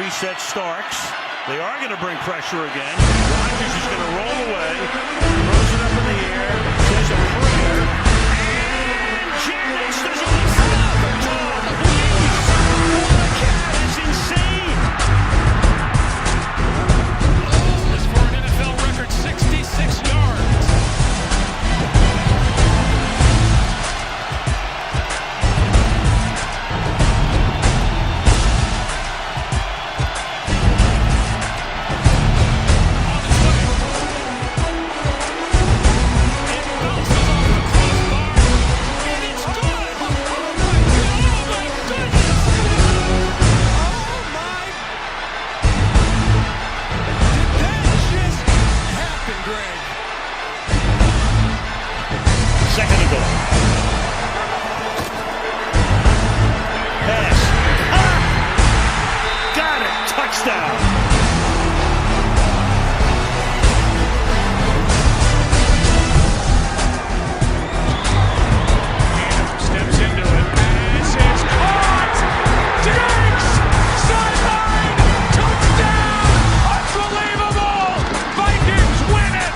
reset Starks. They are going to bring pressure again. Rodgers is going to roll away. Throws it up in the air. Says a prayer. And Jennings does a stop. What a catch. It's insane. Oh, it's for an NFL record 66 yards. Second and goal. Pass. Got it. Touchdown. Steps into it. Pass is caught. Diggs! Sideline! Touchdown! Unbelievable! Vikings win it!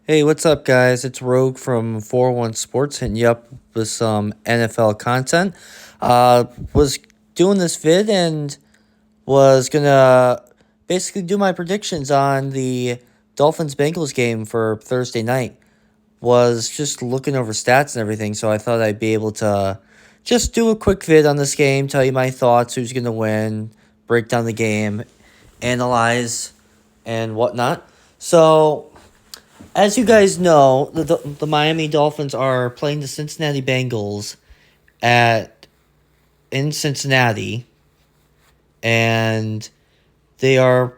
Hey, what's up, guys? It's Rogue from 401 Sports hitting you up with some NFL content. Was doing this vid and was gonna basically do my predictions on the Dolphins-Bengals game for Thursday night. Was just looking over stats and everything, so I thought I'd be able to just do a quick vid on this game, tell you my thoughts, who's gonna win, break down the game, analyze, and whatnot. So, as you guys know, the Miami Dolphins are playing the Cincinnati Bengals in Cincinnati, and they are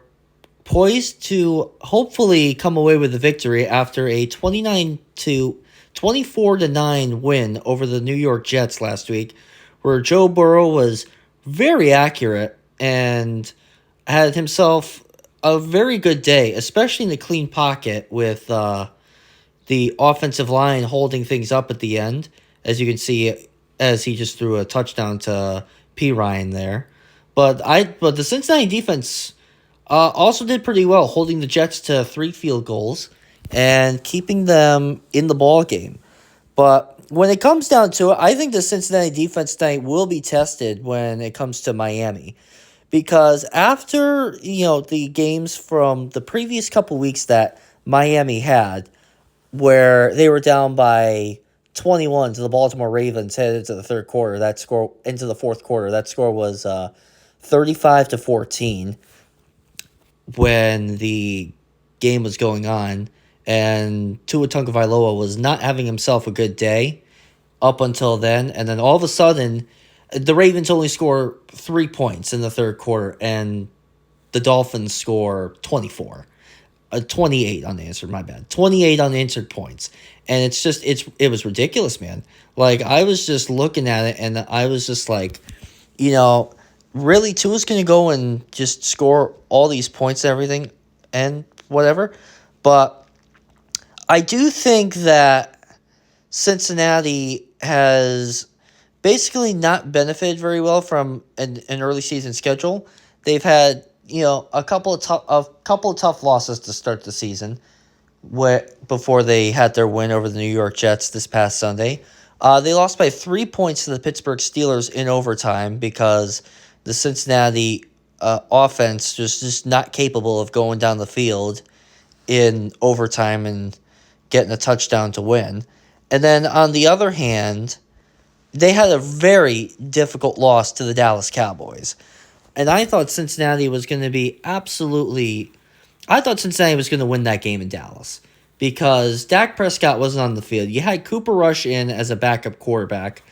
poised to hopefully come away with a victory after a 24-9 win over the New York Jets last week, where Joe Burrow was very accurate and had himself a very good day, especially in the clean pocket with the offensive line holding things up at the end, as you can see, as he just threw a touchdown to P. Ryan there. But the Cincinnati defense also did pretty well, holding the Jets to 3 field goals and keeping them in the ball game. But when it comes down to it, I think the Cincinnati defense tonight will be tested when it comes to Miami. Because after, the games from the previous couple weeks that Miami had, where they were down by 21 to the Baltimore Ravens headed into the fourth quarter, that score was 35-14 when the game was going on, and Tua Tagovailoa was not having himself a good day up until then, and then all of a sudden, the Ravens only score 3 points in the third quarter, and the Dolphins score 24. 28 unanswered, my bad. 28 unanswered points. And it was ridiculous, man. Like, I was just looking at it, and I was just like, really, Tua's going to go and just score all these points and everything and whatever. But I do think that Cincinnati has basically not benefited very well from an early season schedule. They've had, a couple of tough losses to start the season before they had their win over the New York Jets this past Sunday. They lost by 3 points to the Pittsburgh Steelers in overtime because the Cincinnati offense was just not capable of going down the field in overtime and getting a touchdown to win. And then on the other hand, they had a very difficult loss to the Dallas Cowboys. And I thought Cincinnati was going to win that game in Dallas because Dak Prescott wasn't on the field. You had Cooper Rush in as a backup quarterback,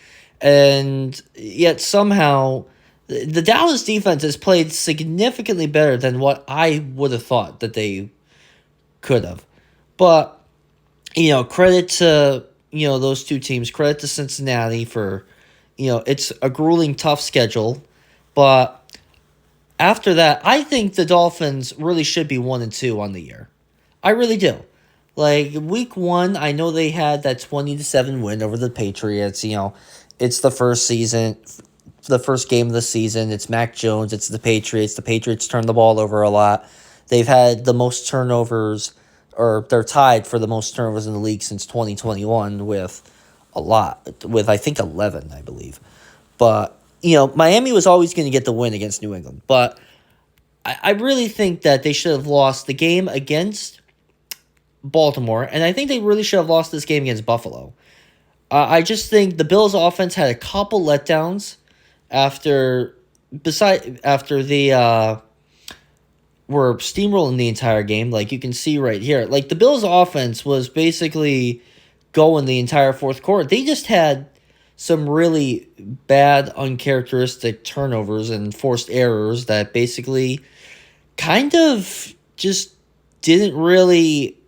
and yet somehow the Dallas defense has played significantly better than what I would have thought that they could have. But, credit to, those two teams. Credit to Cincinnati for, it's a grueling, tough schedule. But after that, I think the Dolphins really should be 1-2 on the year. I really do. Like, week 1, I know they had that 20-7 win over the Patriots. It's the first the first game of the season. It's Mac Jones. It's the Patriots. The Patriots turn the ball over a lot. They've had the most turnovers, or they're tied for the most turnovers in the league since 2021 with a lot, with I think 11, I believe. But, Miami was always going to get the win against New England. But I really think that they should have lost the game against Baltimore, and I think they really should have lost this game against Buffalo. I just think the Bills' offense had a couple letdowns after they were steamrolling the entire game. Like you can see right here, like the Bills' offense was basically going the entire fourth quarter. They just had some really bad, uncharacteristic turnovers and forced errors that basically kind of just didn't really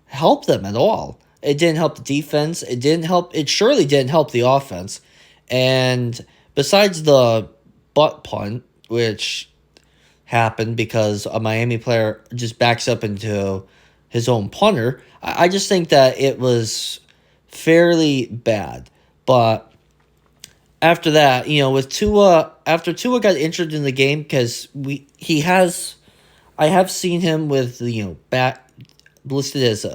help them at all. It didn't help the defense. It surely didn't help the offense. And besides the butt punt, which happened because a Miami player just backs up into his own punter, I just think that it was fairly bad. But after that, with Tua, after Tua got injured in the game, because I have seen him with back listed as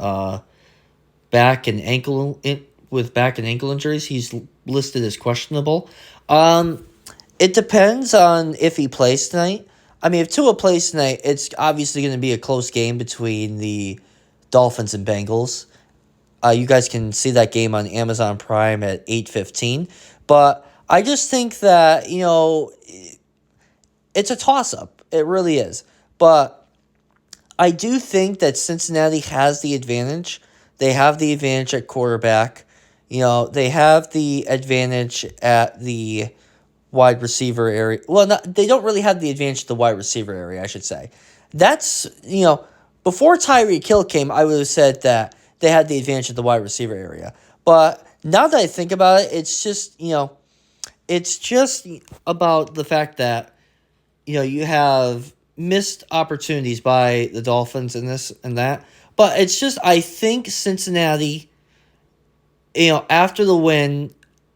back and ankle injuries. He's listed as questionable. It depends on if he plays tonight. I mean, if Tua plays tonight, it's obviously going to be a close game between the Dolphins and Bengals. You guys can see that game on Amazon Prime at 8:15. But I just think that, it's a toss-up. It really is. But I do think that Cincinnati has the advantage. They have the advantage at quarterback. They have the advantage at the wide receiver area. Well, they don't really have the advantage at the wide receiver area, I should say. That's, before Tyreek Hill came, I would have said that they had the advantage at the wide receiver area. But now that I think about it, it's just about the fact that, you have missed opportunities by the Dolphins in this and that. But it's just, I think Cincinnati, after the win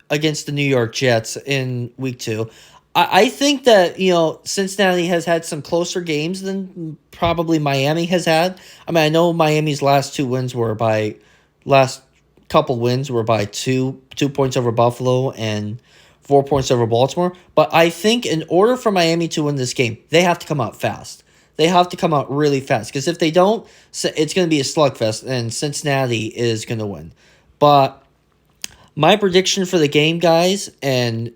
against the New York Jets in week 2, I think that, Cincinnati has had some closer games than probably Miami has had. I mean, I know Miami's last couple wins were by 2 points over Buffalo and 4 points over Baltimore. But I think in order for Miami to win this game, they have to come out fast. They have to come out really fast. Because if they don't, it's going to be a slugfest, and Cincinnati is going to win. But my prediction for the game, guys, and,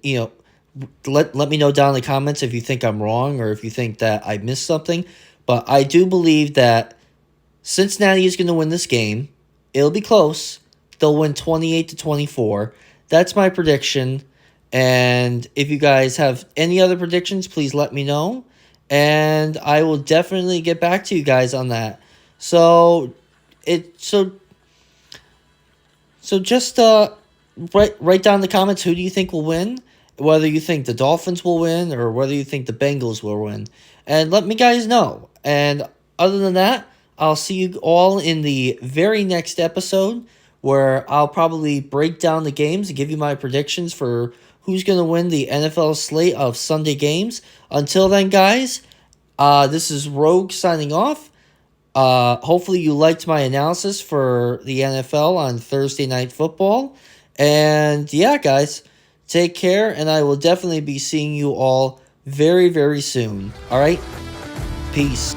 let me know down in the comments if you think I'm wrong or if you think that I missed something. But I do believe that Cincinnati is going to win this game. It'll be close. They'll win 28-24. That's my prediction. And if you guys have any other predictions, please let me know. And I will definitely get back to you guys on that. So just write down in the comments, who do you think will win? Whether you think the Dolphins will win or whether you think the Bengals will win. And let me guys know. And other than that, I'll see you all in the very next episode, where I'll probably break down the games and give you my predictions for who's going to win the NFL slate of Sunday games. Until then, guys, this is Rogue signing off. Hopefully you liked my analysis for the NFL on Thursday Night Football. And yeah, guys, take care, and I will definitely be seeing you all very, very soon. All right? Peace.